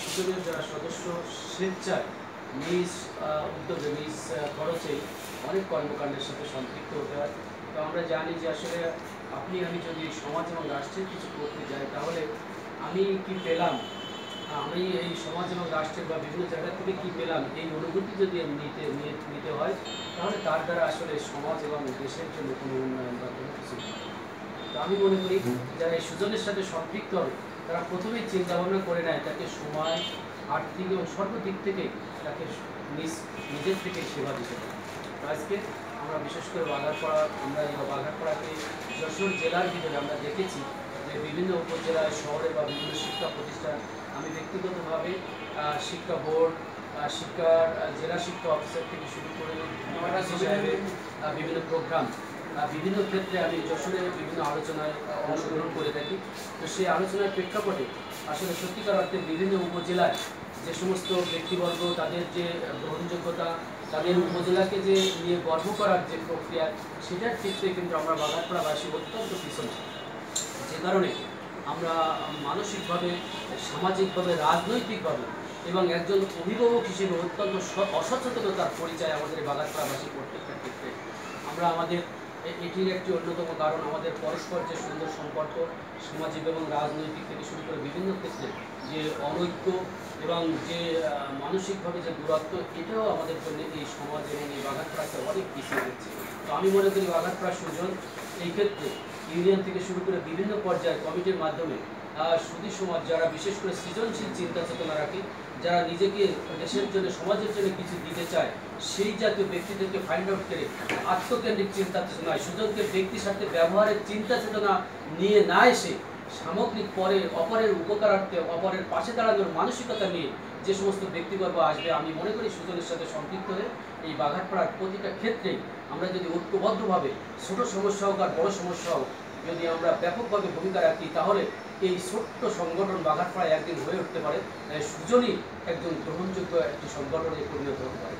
সুযোগের যারা সদস্য স্বেচ্ছায় নিজ উদ্যোগে নিজ খরচে অনেক কর্মকাণ্ডের সাথে সম্পৃক্ত হতে হয়। তো আমরা জানি যে আসলে আপনি আমি যদি সমাজ এবং রাষ্ট্রের কিছু করতে যাই তাহলে আমি কি পেলাম, আমি এই সমাজ এবং রাষ্ট্রের বা বিভিন্ন জায়গা থেকে কি পেলাম, এই অনুভূতি যদি নিতে হয় তাহলে তার দ্বারা আসলে সমাজ এবং দেশের জন্য কোনো উন্নয়ন বা কোনো কিছু হয়। তো আমি মনে করি যারা এই সুজনের সাথে সম্পৃক্ত হবে তারা প্রথমেই চিন্তা ভাবনা করে নেয় তাকে সময়, আর্থিক এবং সর্বদিক থেকে তাকে নিজের থেকে সেবা দিতে হবে। তো আজকে আমরা বিশেষ করে আমরা এই বাঘারপাড়াকে যশোর জেলার ভিতরে আমরা দেখেছি যে বিভিন্ন উপজেলায়, শহরে বা বিভিন্ন শিক্ষা প্রতিষ্ঠান, আমি ব্যক্তিগতভাবে শিক্ষা বোর্ড, শিক্ষার জেলা শিক্ষা অফিসার থেকে শুরু করে সাহেবের বিভিন্ন প্রোগ্রাম, বিভিন্ন ক্ষেত্রে আমি যশোরে বিভিন্ন আলোচনায় অংশগ্রহণ করে থাকি। তো সেই আলোচনার প্রেক্ষাপটে আসলে সত্যিকার অর্থে বিভিন্ন উপজেলায় যে সমস্ত ব্যক্তিবর্গ তাদের যে গ্রহণযোগ্যতা, তাদের উপজেলাকে যে নিয়ে গর্ব করার যে প্রক্রিয়া, সেটার ক্ষেত্রে কিন্তু আমরা বাঘারপাড়াবাসী অত্যন্ত পিছনে, যে কারণে আমরা মানসিকভাবে, সামাজিকভাবে, রাজনৈতিকভাবে এবং একজন অভিভাবক হিসেবে অত্যন্ত অসচেতনতার পরিচয় আমাদের বাঘারপাড়াবাসী প্রত্যেকটা ক্ষেত্রে। আমরা এটির একটি অন্যতম কারণ আমাদের পরস্পর যে সুন্দর সম্পর্ক, সামাজিক এবং রাজনৈতিক থেকে শুরু করে বিভিন্ন ক্ষেত্রে যে অনৈক্য এবং যে মানসিকভাবে যে দূরত্ব, এটাও আমাদের জন্য এই সমাজ এবং এই বাঘারপাড়াকে অনেক পিছিয়ে দিচ্ছে। তো আমি মনে করি বাঘারপাড়া সুজন এই ক্ষেত্রে ইউনিয়ন থেকে শুরু করে বিভিন্ন পর্যায়ে কমিটির মাধ্যমে সুধী সমাজ যারা বিশেষ করে সৃজনশীল চিন্তা চেতনা রাখে, যারা নিজেকে দেশের জন্য, সমাজের জন্য কিছু দিতে চায়, সেই জাতীয় ব্যক্তিদেরকে ফাইন্ড আউট করে আত্মকেন্দ্রিক চিন্তা চেতনায় সুজনকে ব্যক্তির সাথে ব্যবহারের চিন্তা চেতনা নিয়ে না এসে সামগ্রিক অপরের উপকারার্থে, অপরের পাশে দাঁড়ানোর মানসিকতা নিয়ে যে সমস্ত ব্যক্তিবর্গ আসবে, আমি মনে করি সুজনের সাথে সম্পৃক্ত হয়ে এই বাঘারপাড়ার প্রতিটা ক্ষেত্রেই আমরা যদি ঐক্যবদ্ধভাবে ছোট সমস্যা হোক আর বড় সমস্যা হোক, যদি আমরা ব্যাপকভাবে ভূমিকা রাখি তাহলে এই ছোট্ট সংগঠন বাঘারপাড়ায় একদিন হয়ে উঠতে পারে সুজনই একজন গ্রহণযোগ্য একটি সংগঠনে পরিণত হতে পারে।